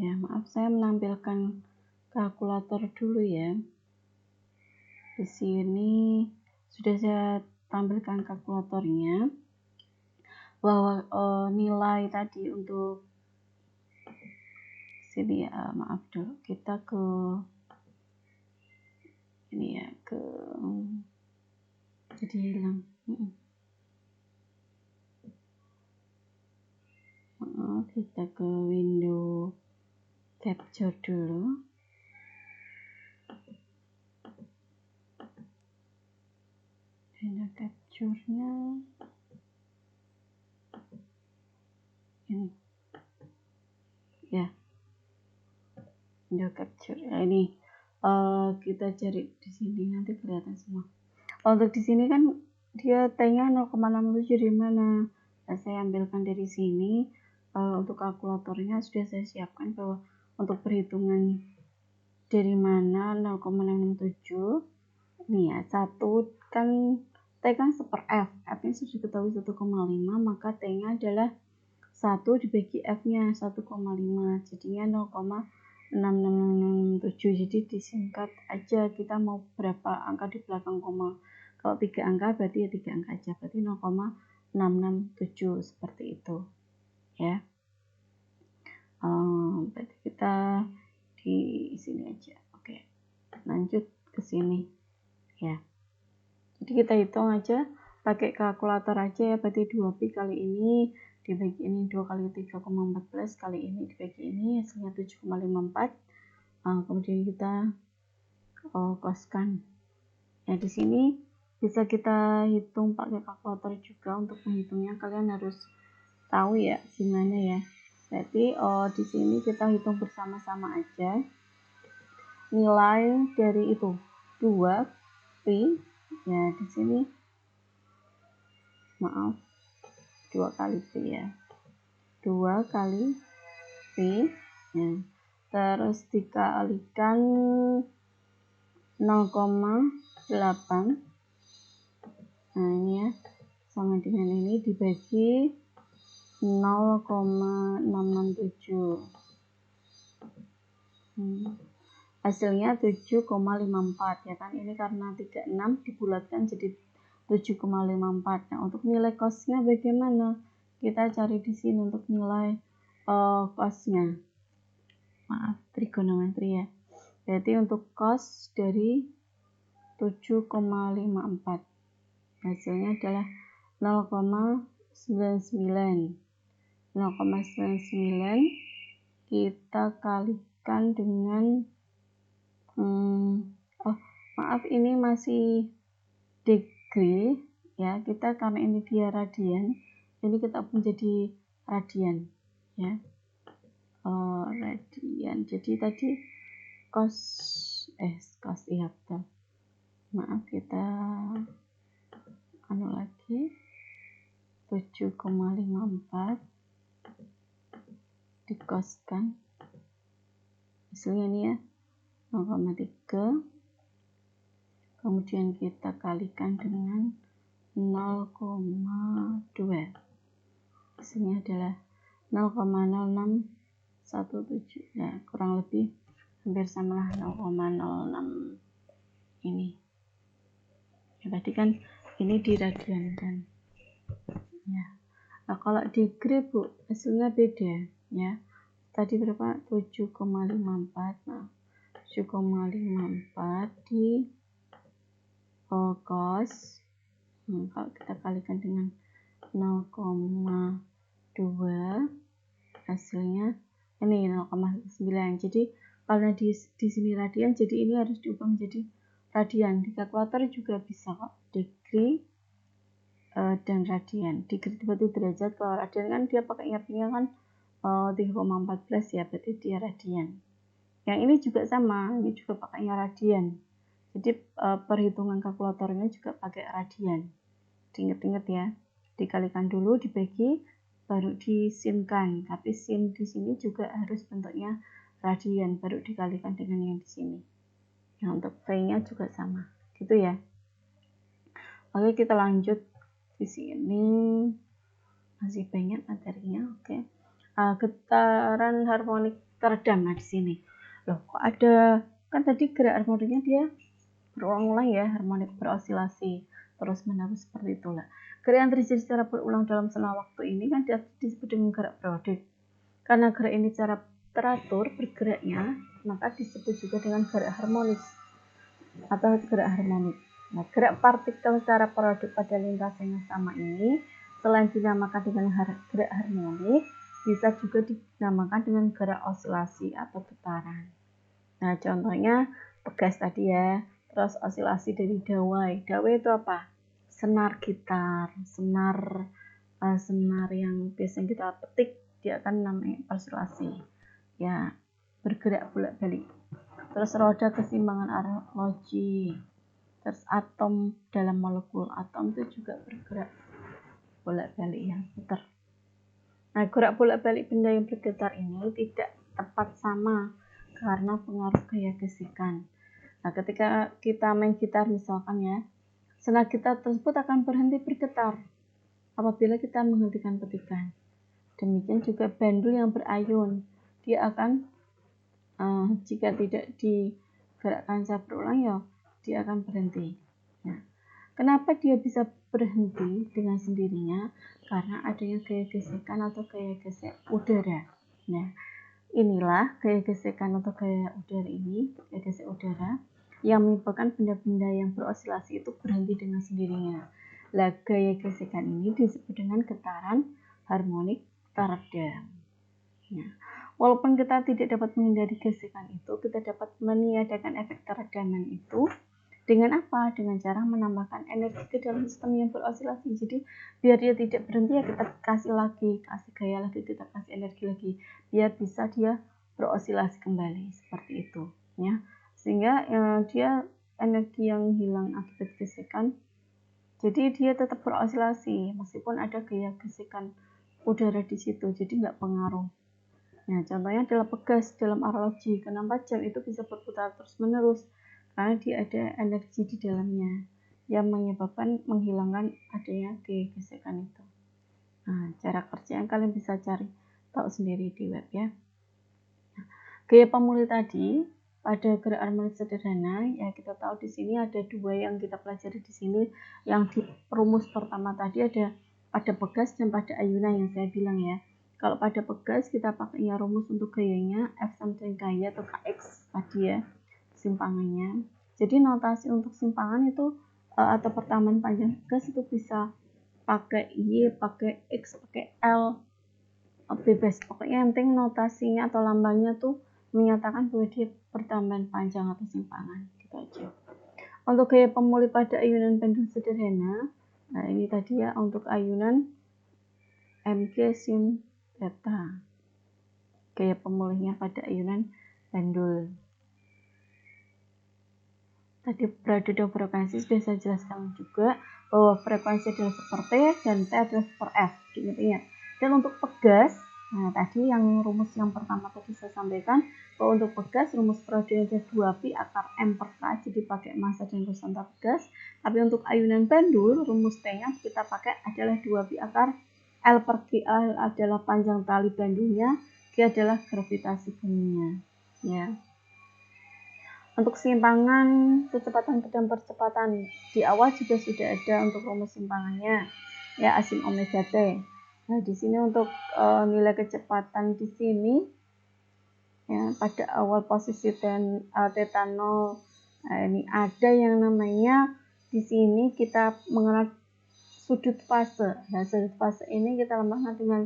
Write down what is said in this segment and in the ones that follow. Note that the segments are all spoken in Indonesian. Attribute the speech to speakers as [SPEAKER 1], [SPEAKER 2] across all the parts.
[SPEAKER 1] Ya, maaf saya menampilkan kalkulator dulu ya. Di sini sudah saya tampilkan kalkulatornya, bahwa nilai tadi untuk sini ya, maaf dulu, kita ke ini ya, ke jadi hilang. Maaf, kita ke window capture dulu. Window capture-nya ini ya, window capture ya, ini kita cari di sini, nanti kelihatan semua. Untuk di sini kan dia T-nya 0,67 dari mana? Nah, saya ambilkan dari sini. Untuk kalkulatornya sudah saya siapkan bahwa untuk perhitungan dari mana 0,67 ini ya, 1 kan T kan per F, F-nya sudah diketahui 1,5, maka T-nya adalah 1 dibagi F-nya 1,5, jadinya 0,6667. Jadi disingkat aja, kita mau berapa angka di belakang koma. Kalau 3 angka berarti ya 3 angka aja, berarti 0,667 seperti itu ya. Berarti kita di sini aja. Oke, lanjut ke sini ya. Jadi kita hitung aja pakai kalkulator aja ya, berarti 2pi kali ini dibagi ini 2 kali 3,14 kali ini dibagi ini, hasilnya 7,54. Kemudian kita koskan ya. Di sini bisa kita hitung pakai kalkulator juga. Untuk menghitungnya kalian harus tahu ya gimana ya. Berarti di sini kita hitung bersama-sama aja nilai dari itu 2pi ya. Di sini maaf, 2 kali pi ya, 2 kali pi ya. Terus dikalikan 0,8, nah ini ya, sama dengan ini dibagi 0,667, hasilnya 7,54 ya kan. Ini karena 36 dibulatkan jadi 7,54. Nah, untuk nilai costnya bagaimana? Kita cari di sini untuk nilai costnya. Maaf, trigonometri ya. Berarti untuk cost dari 7,54, hasilnya adalah 0,99. 0,99 kita kalikan dengan maaf, ini masih degree ya. Kita karena ini dia radian, ini kita menjadi radian ya. Radian. Jadi tadi cos iya betul. Maaf, kita lagi 7,54 dikoskan, hasilnya ini ya 0,3, kemudian kita kalikan dengan 0,2, hasilnya adalah 0,0617 ya, kurang lebih hampir sama lah 0,06 ini ya. Tadi kan ini diradiankan ya. Nah, kalau degree Bu, hasilnya beda ya. Tadi berapa? 7,54. Nah, 7,54 di cos, kalau kita kalikan dengan 0,2, hasilnya ini 0,9. Jadi karena di sini radian, jadi ini harus diubah menjadi radian. Di kalkulator juga bisa kok, degree dan radian. Degree berarti derajat, kalau radian kan dia pakai ingatnya kan 3,14 ya, berarti dia radian. Yang ini juga sama, ini juga pakainya radian. Jadi perhitungan kalkulatornya juga pakai radian. Diingat-ingat ya, dikalikan dulu, dibagi, baru disinkan. Tapi sin di sini juga harus bentuknya radian, baru dikalikan dengan yang di sini. Nah, untuk V-nya juga sama, gitu ya. Oke, kita lanjut di sini. Masih banyak materinya, oke. Getaran harmonik teredam. Nah di sini loh kok ada, kan tadi gerak harmoniknya dia berulang-ulang ya, harmonik berosilasi terus menerus seperti itulah. Gerak yang terjadi secara berulang dalam selang waktu ini kan disebut dengan gerak periodik. Karena gerak ini secara teratur bergeraknya, maka disebut juga dengan gerak harmonis atau gerak harmonik. Nah, gerak partikel secara periodik pada lintasan yang sama ini selain dinamakan dengan gerak harmonik, bisa juga dinamakan dengan gerak osilasi atau putaran. Nah, contohnya pegas tadi ya, terus osilasi dari dawai. Dawai itu apa? Senar gitar, senar yang biasanya kita petik, dia akan namanya osilasi. Ya, bergerak bolak-balik. Terus roda keseimbangan arah logi. Terus atom dalam molekul, atom itu juga bergerak bolak-balik ya, putar. Nah, gerak bolak-balik benda yang bergetar ini tidak tepat sama karena pengaruh gaya gesekan. Nah, ketika kita main gitar misalkan ya, senar gitar tersebut akan berhenti bergetar apabila kita menghentikan petikan. Demikian juga bandul yang berayun, dia akan jika tidak digerakkan secara berulang ya, dia akan berhenti. Nah, kenapa dia bisa berhenti dengan sendirinya? Karena adanya gaya gesekan atau gaya gesek udara. Nah, inilah gaya gesekan atau gaya udara ini, gaya gesek udara yang menyebabkan benda-benda yang berosilasi itu berhenti dengan sendirinya. Nah, gaya gesekan ini disebut dengan getaran harmonik teredam. Nah, walaupun kita tidak dapat menghindari gesekan itu, kita dapat meniadakan efek teredaman itu dengan apa? Dengan cara menambahkan energi ke dalam sistem yang berosilasi. Jadi biar dia tidak berhenti ya kita kasih lagi, kasih gaya lagi, kita kasih energi lagi, biar bisa dia berosilasi kembali seperti itu, ya. Sehingga dia energi yang hilang akibat gesekan, jadi dia tetap berosilasi meskipun ada gaya gesekan udara di situ, jadi nggak pengaruh. Nah, contohnya adalah pegas dalam arloji. Kenapa jam itu bisa berputar terus-menerus? Karena dia ada energi di dalamnya yang menyebabkan menghilangkan adanya gaya gesekan itu. Nah, cara kerja yang kalian bisa cari tahu sendiri di web ya. Nah, gaya pemulih tadi pada gerak harmonik sederhana ya, kita tahu di sini ada dua yang kita pelajari di sini. Yang di rumus pertama tadi ada pada pegas dan pada ayunan yang saya bilang ya. Kalau pada pegas kita pakai rumus untuk gayanya F sama dengan gaya atau KX tadi ya, simpangannya. Jadi notasi untuk simpangan itu atau pertambahan panjang pegas itu bisa pakai Y, pakai X, pakai L, bebas. Pokoknya yang penting notasinya atau lambangnya tuh menyatakan bahwa dia pertambahan panjang atau simpangan. Gitu aja. Untuk gaya pemulih pada ayunan pendul sederhana, nah ini tadi ya untuk ayunan Mg sin theta. Gaya pemulihnya pada ayunan pendul. Tadi Bradado frekuensi sudah saya jelaskan juga bahwa frekuensi adalah super T dan T adalah super F. Diingat-ingat. Dan untuk pegas, nah tadi yang rumus yang pertama tadi saya sampaikan bahwa untuk pegas rumus Bradado ada 2pi akar M per K, jadi pakai massa dan konstanta pegas. Tapi untuk ayunan pendul rumus T-nya kita pakai adalah 2pi akar L per G. L adalah panjang tali pendulnya, G adalah gravitasi buminya. Ya. Untuk simpangan, kecepatan dan percepatan di awal juga sudah ada untuk rumus simpangannya, ya asin omega T. Nah di sini untuk nilai kecepatan di sini, ya pada awal posisi theta 0, nah, ini ada yang namanya di sini kita mengenal sudut fase. Nah sudut fase ini kita lambangkan dengan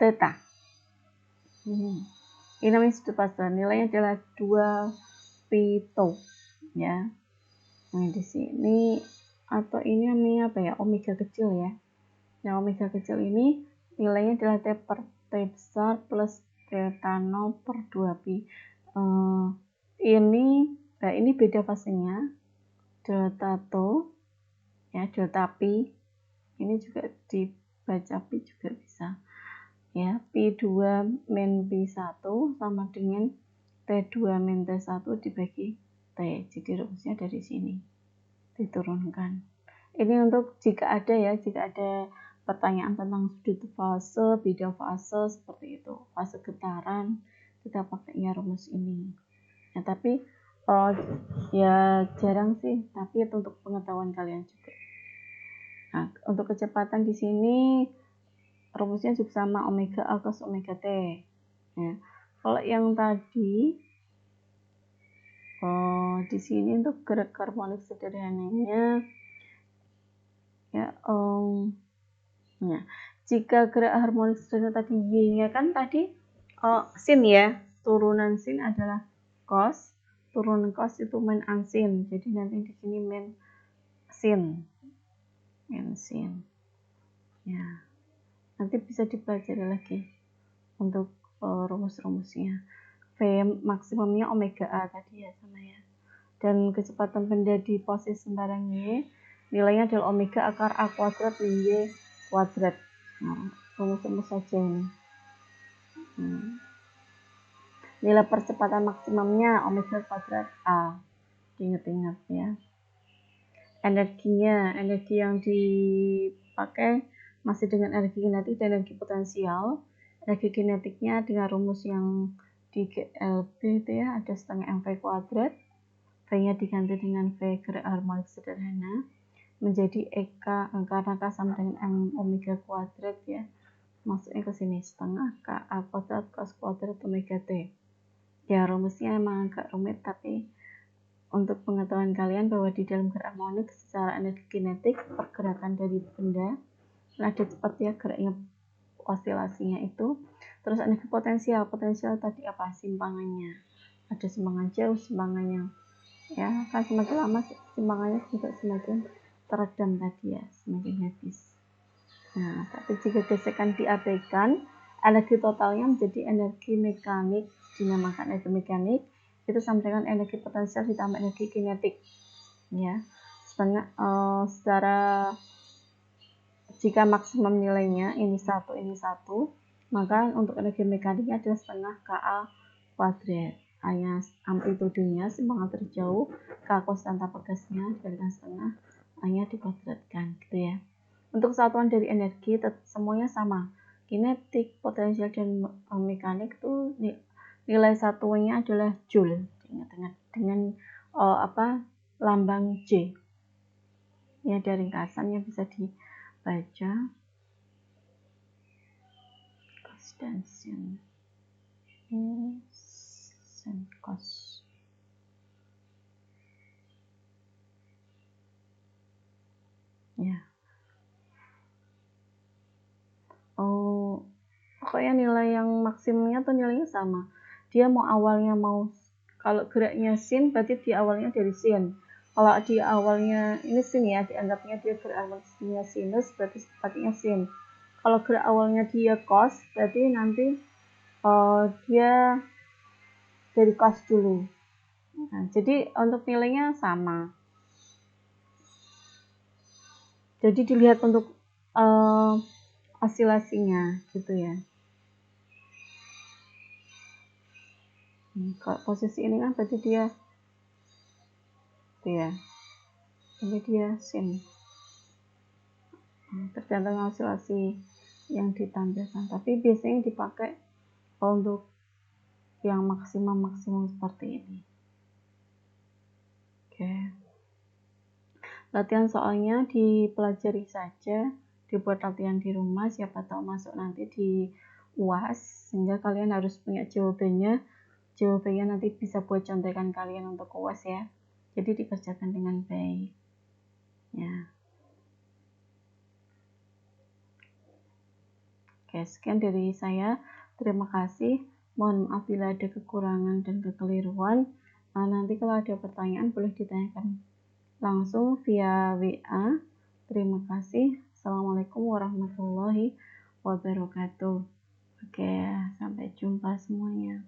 [SPEAKER 1] theta. Ini namanya sudut fase, nilainya adalah 2 pito ya. Nah di sini atau ini namanya apa ya, omega kecil ya. Nah omega kecil ini nilainya adalah T per T besar plus theta 0 per 2 pi. Ini beda fasenya, delta to ya, delta pi ini juga dibaca pi juga bisa ya. Pi 2 min pi 1 sama dengan T2 min T1 dibagi T. Jadi rumusnya dari sini diturunkan. Ini untuk jika ada ya, jika ada pertanyaan tentang sudut fase, beda fase seperti itu, fase getaran, kita pakainya rumus ini. Ya, tapi ya jarang sih, tapi itu untuk pengetahuan kalian juga. Nah, untuk kecepatan di sini rumusnya juga sama, omega A cos omega T. Ya. Kalau yang tadi di sini untuk gerak harmonik sederhananya ya, ya. Jika gerak harmonik sederhana tadi Y-nya kan tadi sin ya, turunan sin adalah cos, turunan cos itu min sin, jadi nanti di sini min sin, ya. Nanti bisa dipelajari lagi untuk rumus-rumusnya. V maksimumnya omega A tadi ya sama ya. Dan kecepatan benda di posisi sembarang Y nilainya adalah omega akar A kuadrat min Y kuadrat. Nah, rumus-rumus saja ini. Nilai percepatan maksimumnya omega kuadrat A. Ingat-ingat ya. Energinya, energi yang dipakai masih dengan energi kinetik dan energi potensial. Energi kinetiknya dengan rumus yang di GLB itu ya, ada setengah mv kuadrat. V-nya diganti dengan V gerak harmonik sederhana menjadi EK, karena K sama dengan M omega kuadrat ya, masuknya ke sini setengah K A kuadrat cos kuadrat omega T. Ya rumusnya emang agak rumit, tapi untuk pengetahuan kalian bahwa di dalam gerak harmonik secara energi kinetik pergerakan dari benda ada seperti ya geraknya, osilasinya itu. Terus energi potensial tadi apa, simpangannya, ada simpangan jauh, simpangan yang ya kan semakin lama simpangannya juga semakin teredam tadi ya, semakin habis. Nah, tapi jika gesekan diabaikan, energi totalnya menjadi energi mekanik, dinamakan energi mekanik, itu sama dengan energi potensial ditambah energi kinetik ya. Secara jika maksimum nilainya ini 1, maka untuk energi mekaniknya adalah setengah Ka kuadrat. Hanya amplitudenya simpangan terjauh, K konstanta pegasnya dikalikan setengah, hanya dikuadratkan gitu ya. Untuk satuan dari energi semuanya sama, kinetik, potensial, dan mekanik itu nilai satuannya adalah joule. Ingat dengan lambang J ya, dari ringkasannya bisa dibaca cos dan sin. Sin cos. Ya. Pokoknya nilai yang maksimumnya tuh nilainya sama. Dia kalau geraknya sin berarti di awalnya dari sin. Kalau di awalnya ini sin ya, dianggapnya dia gerak awalnya sinus, berarti pakainya sin. Kalau gerak awalnya dia cos, berarti nanti dia dari cos dulu. Nah, jadi untuk nilainya sama. Jadi dilihat untuk osilasinya gitu ya. Kalau posisi ini kan berarti dia ini dia sin. Tergantung osilasi yang ditampilkan, tapi biasanya dipakai untuk yang maksimum seperti ini. Oke. Latihan soalnya dipelajari saja, dibuat latihan di rumah, siapa tahu masuk nanti di UAS, sehingga kalian harus punya jawabannya nanti bisa buat contekan kalian untuk UAS ya. Jadi dikerjakan dengan baik ya. Oke, sekian dari saya, terima kasih, mohon maaf bila ada kekurangan dan kekeliruan. Nanti kalau ada pertanyaan boleh ditanyakan langsung via WA. Terima kasih. Assalamualaikum warahmatullahi wabarakatuh. Oke, sampai jumpa semuanya.